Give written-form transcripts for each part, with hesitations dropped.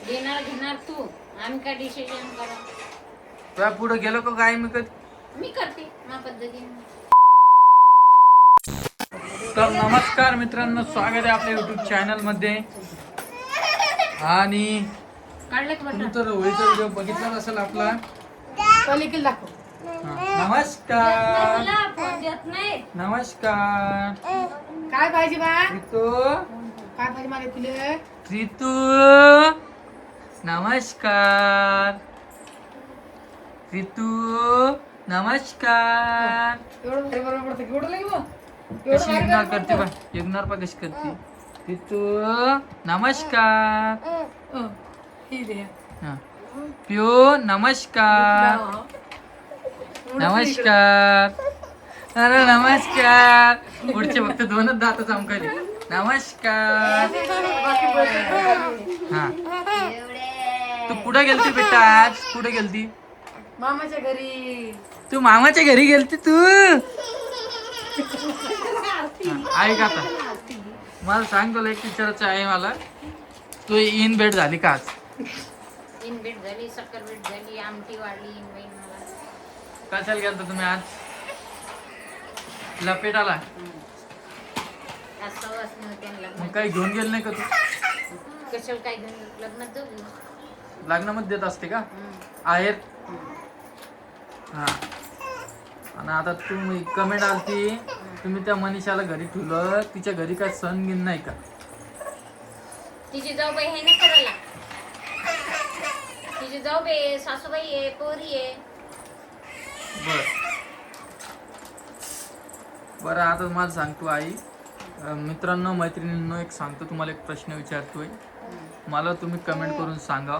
घेणार घेणार तू, आम्ही काय डिसिजन करा. तुला पुढे गेलो का काय मी कधी. मी करते माझ्या पद्धतीने. तर नमस्कार मित्रांनो, स्वागत आहे आपल्या युट्यूब चॅनल मध्ये. आणि काढलं का तुम्ही बटन? तर होळीचा व्हिडिओ बघितला असेल आपला. पलीकडे दाखव. नमस्कार तुला फोन देत नाही. नमस्कार काय पाहिजे बा? रितू. काय पाहिजे मला तुला? रितू नमस्कार. रितू नमस्कार. एवढं भारी बरोबर पडतं की एवढं लई मग. कशी इग्नोर करते बा, इग्नोर पा कशी करते. रितू नमस्कार. ही दे. हा. पिऊ नमस्कार. नमस्कार. अरे नमस्कार. पुढचे फक्त दोनच दात चमकायचे. नमस्कार. हा. तू कुठे गेलती बेटा आज? कुठे गेलती? मामाच्या घरी. तू मामाच्या घरी गेलती तू? ऐक आता, मला सांग, तुला एक विचारायचं आहे मला. तू इन भेट झाली का आज? इन भेट झाली, सक्कर भेट झाली, आमटी वाढली इन बाई मला. कशाला गेलता तुम्ही आज? लपेटाला. आज सवास नव्हते आणि मग लग्नात. काही घेऊन गेलं नाही का तू? कशाला काय घेऊन लग्नात जाऊ? लग्नामध्ये देत असते का आहेर? हा. आणि आता तुम्ही कमेंट आलती, तुम्ही त्या मनीषाला घरी ठेवलं, तिच्या घरी काय सण घेऊन नाही का? तिची जाऊबाई आहे ना करायला. तिची जाऊबाई आहे, सासूबाई आहे, पोरी आहे. बरं आता मला सांगतो आई. मित्रांनो मैत्रिणींनो, एक सांगतो तुम्हाला, एक प्रश्न विचारतोय. मला तुम्ही कमेंट करून सांगा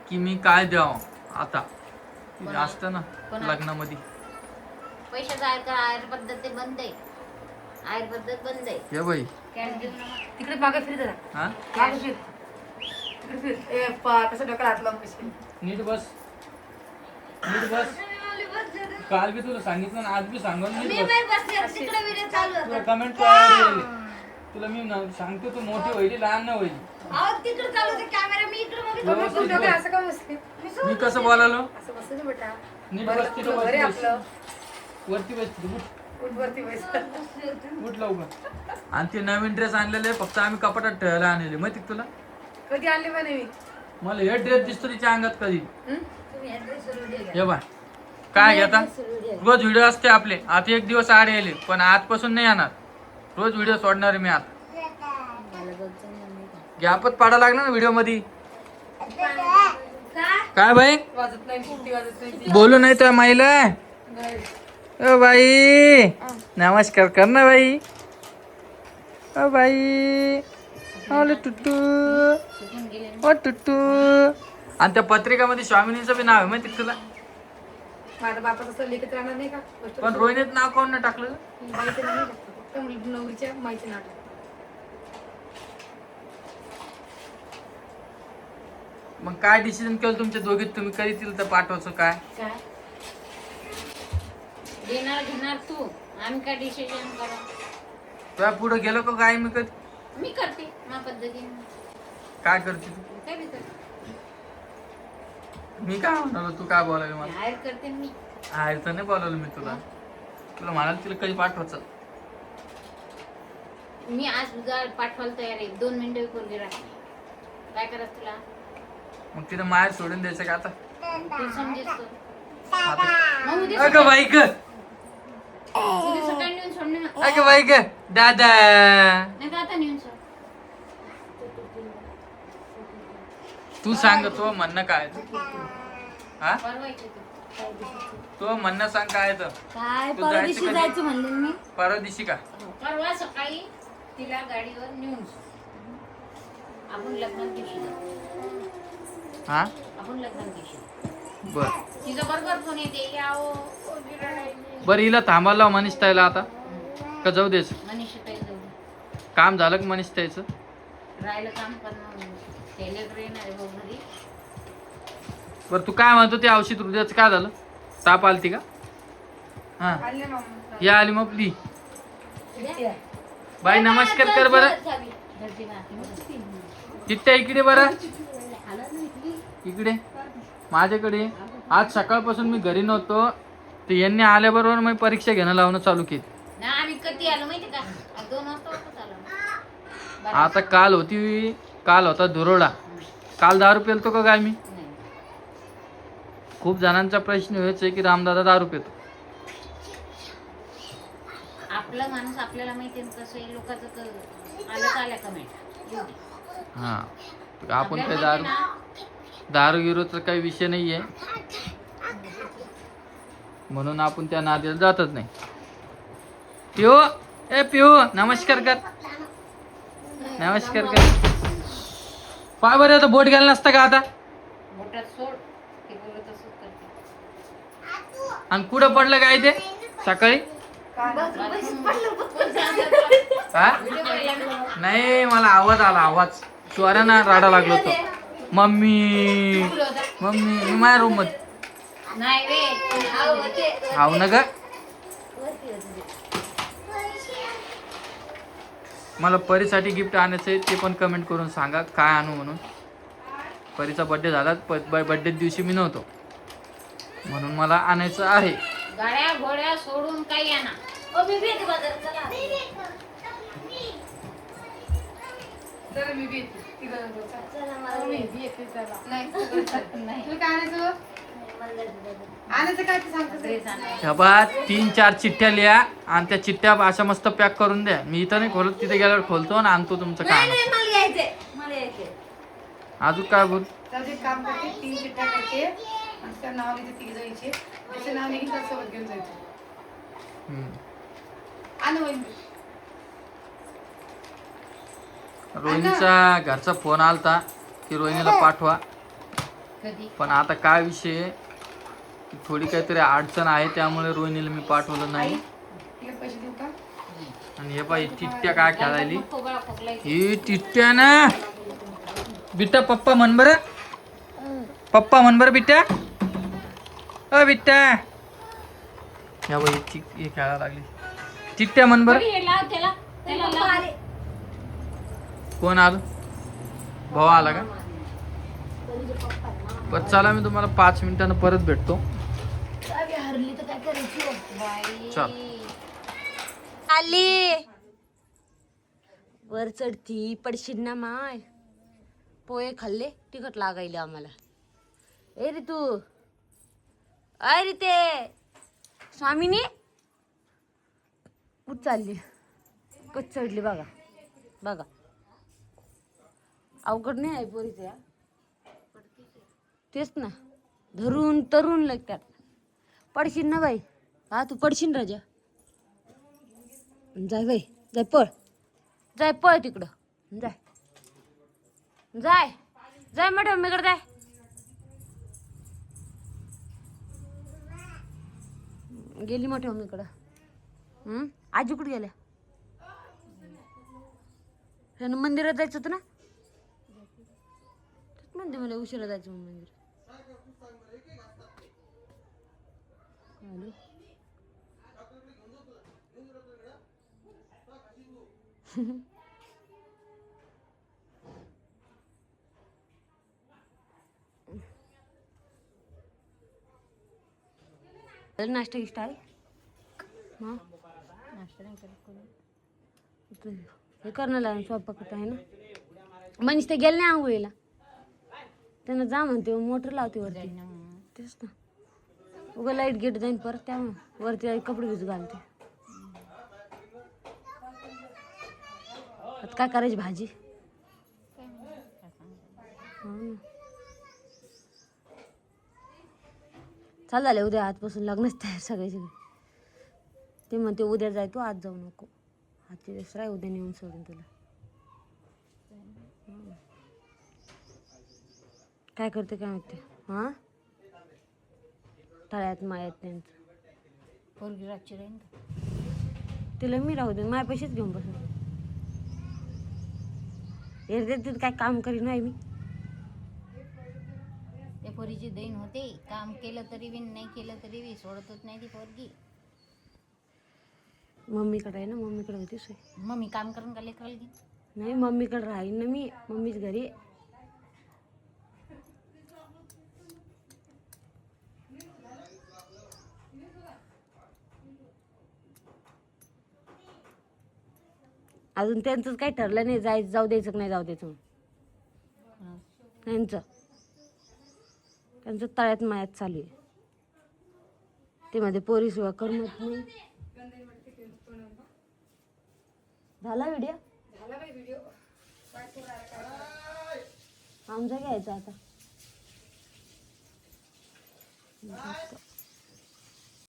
की मी काय द्यावं आता. असतं ना लग्नामध्ये. पैशाचा आयर पद्धत बंद आहे. आयर पद्धत बंद आहे. हे बाई. तिकडे मागे फिर जरा. हा, मागे फिर. तिकडे फिर. ए कसं डोक्याला हात लावून बसली. नीट बस. नीट बस. काल बी तुला सांगितलं ना, आज बी सांगून नीट बस. तुला कमेंट कर. तुला मी सांगतो, तू मोठी होईल लहान नाही होईल. व्यवस्थित बोल. असं का बसली? मी कसं बोलालो? असं बसू दे बेटा. नीट बस. तिथं घरी वरती बस. आपलं. वरती बस. उठ. उठवरती बस. उठ लवकर. आणि ते नवीन ड्रेस आणलेले फक्त आम्ही कपाटात ठेवायला आणलेले, माहिती का तुला? कधी आणली पण मी? मला हे ड्रेस दिसतो तिच्या अंगात कधी. तुम्ही ऍड्रेस व्हिडिओ हे बा काय घेता. रोज व्हिडिओ असते आपले. आता एक दिवस आड यायले, पण आजपासून नाही येणार. रोज व्हिडिओ सोडणार आहे मी आता. गॅपत पाडा लागला ना व्हिडिओ मध्ये. काय बाई? वाजत नाही, कुठली वाजत नाही. बोलू नाही तर माईला. ओ बाई नमस्कार कर ना बाई. O by. ओले टुट्टू. ओ टुट्टू. आणि त्या पत्रिकामध्ये स्वामिनीचं बी नाव आहे, माहिती का तुला? माझ्या बापा तसं लिखित राहणार नाही का? पण रोहिणीत नाव कोण नाही टाकलं? बाईचं नाव नाही टाकलं, फक्त नवरीच्या माईचं नाव टाकलं. मग काय डिसिजन केलं तुमच्या दोघीत? तुम्ही कधी तिला तर पाठवायचं काय? काय घेणार घेणार तू, आम्ही काय डिसिजन करा. तुला पुढे गेलो का काय मी कधी? मी करते माझ्या पद्धतीने. काय करते तू? काय बी करते. मी काय म्हणालो, तू काय बोलायला मला? बाहेर करते मी. आहे तर नाही बोलावलं मी तुला. तुला म्हणाल तिला कधी पाठवायचं? मी आज उद्या पाठवायला तयार आहे. 2 मिनिटं पोरगी राहते. काय करायचं तुला? मग तिला माहेर सोडून द्यायचं का आता? तू समजेस आता मग उद्या अगं बाई ग. उद्या सकाळी नेऊन सोडणे ना. अगं बाई ग दादा. नाही तर आता नेऊन सोड. तू सांग, तो म्हणणं काय आहे? हा, परवायचं तू. तो म्हणणं सांग काय आहे तर. काय तू परवा जायचं दिवशी कधी? जायचं म्हणले मी. परवा दिवशी का? परवा सकाळी तिला गाडीवर नेऊन सोड. आपण लग्नात दिवशी जाऊ. हा आपण लग्नात दिवशी. बर. तिचं बरोबर फोन येते. यावं बरं हिला थांबायला लाव मनीष ताईला आता, का जाऊ द्यायचं? मनीषा ताई जाऊ. काम झालं का मनीष ताईचं? राहिलं काम करणं. टेलेकडे येणार आहे भाऊ घरी. बरं तू काय म्हणतो, ते औषध हृदयाचं काय झालं? ताप आलती का? हा आले मामा. या आली मग ती. बाई नमस्कार कर बरं. घरची नाती. तिथ्या इकडे बरं. इकडे माझ्याकडे. आज सकाळपासून मी घरी नव्हतो, तर यांनी आल्याबरोबर मी परीक्षा घेणं लावणं चालू केली. ना आम्ही कधी आलो माहिती का, 2 वाजता वापस आलो. आता काल होता धुरोडा. काल दारू पेलतो का काय मी? नाही. खूप जणांचा प्रश्न व्हायचा की रामदादा दारू पेतो. आपला माणूस आपल्याला माहिती आहे कसं आहे, लोकांचं आलं कमेंट. हा, आपण काही दारू गिरूचा काही विषय नाहीये, म्हणून आपण त्या नादीला जातच नाही. पिऊ नमस्कार कर. नमस्कार कर. पाय बरं, आता बोट घ्यायला नसतं का आता? मोठ्यात सोड, ते बोलत असंच करते. आणि कुठं पडलं काय ते सकाळी? हा? नाही, मला आवाज आला. चोरांना राडा लागलो होतो. मम्मी मी माझ्या रूम मध्ये नाही रे, हाव ना ग. मला परीसाठी गिफ्ट आणायचं आहे, ते पण कमेंट करून सांगा काय आणू म्हणून. परीचा बर्थडे झाला, बर्थडे दिवशी मी नव्हतो, म्हणून मला आणायचं आहे. गाड्या घोड्या सोडून काही आणा. शबात 3-4 चिठ्ठ्या लिहा आणि त्या चिठ्ठ्या अशा मस्त पॅक करून द्या. मी इथं नाही खोलत, तिथे गेल्यावर खोलतो आणि आणतो तुमचं काय. अजून काय बोल? काम करते, 3 चिठ्ठ्या करते आणि त्या नाव लिहिते 3 जणीचे. त्याचे नाव लिहिते सोबत घेऊन जायचं. रोहिणीचा घरचा फोन आलता की रोहिणीला पाठवा, कधी पण आता काय विषय आहे की थोडी काहीतरी अडचण आहे, त्यामुळे रोहिणीला मी पाठवलं नाही. तिला पैसे देऊ का? आणि हे बाई टिट्ट्या काय खेळायली, खोकला खोकलाय. ही टिट्ट्या ना. बिट्टा पप्पा म्हण बरं, पप्पा म्हण बरं बिट्ट्या. अ बिट्ट्या, या बाई हे खेळायला लागली. टिट्ट्या म्हण बरं. हे लाव त्याला, त्याला लाव. कोण आलं? भाऊ आला का? पण चला, मी तुम्हाला 5 मिनिटांना परत भेटतो. हरली तर काय करायची बाई. चल. आली वर चढती पडशील ना माय. पोहे खाल्ले, तिखट लागायले आम्हाला. ए रे तू, अय रे ते स्वामीनी कुठ चालली? कच चढली बघा. अवघड नाही आहे पोरीचं. तेच ना, धरून तरून लागतात. पडशील ना बाई. हा, तू पडशील राजा. जाय बाई, जाय पळ तिकडं. जाय मॅडम, मी जाय. गेली मोठ्या मम्मीकडं. आजी कुठे गेल्या? ह्यानं मंदिरात जायचं होतं ना, म्हणते मला उशिरा जायचं मंदिर. नाश्ता गिष्टा आहे? हा, नाश्ता नाही करत कोणी. हे करणं लागेल, स्वयंपाक आहे ना. मनीष ते गेले नाही आंघोळीला, त्यांना जा म्हणते, मोटर लावते वरती. तेच ना, उगा लाईट गेट जाईन परत, त्यामुळे वरती कपडे भिजू घालते. आता काय करायची भाजी? हो ना, चाल झाले. उद्या आजपासून लग्नच तयार सगळे. ते म्हणते उद्या जाय, तू आज जाऊ नको. आजचे दिवस राय, उद्या नेऊन सोडून तुला. काय करते काय माहिती. हा, तळ्यात मायात त्यांचं. पोरगी रातची राहीन का? तिला मी राहू दे, माझ्या पैसेच घेऊन बसून. तिथं काय काम करीन नाही मी. त्या पोरीची दैन होते, काम केलं तरी बी नाही केलं तरी बी सोडतच नाही ती पोरगी. मम्मीकडे आहे ना, मम्मीकडे होती सोय. मम्मी काम करून का लेकराला घे? नाही, मम्मीकडे राहीन ना मी, मम्मीच घरी. अजून त्यांचंच काही ठरलं नाही, जाऊ द्यायचं की नाही जाऊ द्यायचं म्हणून. त्यांचं तळ्यात मायात चालू आहे. ते मध्ये पोरी शिवाय करमत नाही. झाला व्हिडिओ झाला बाई व्हिडिओ. आमचा घ्यायचा आता.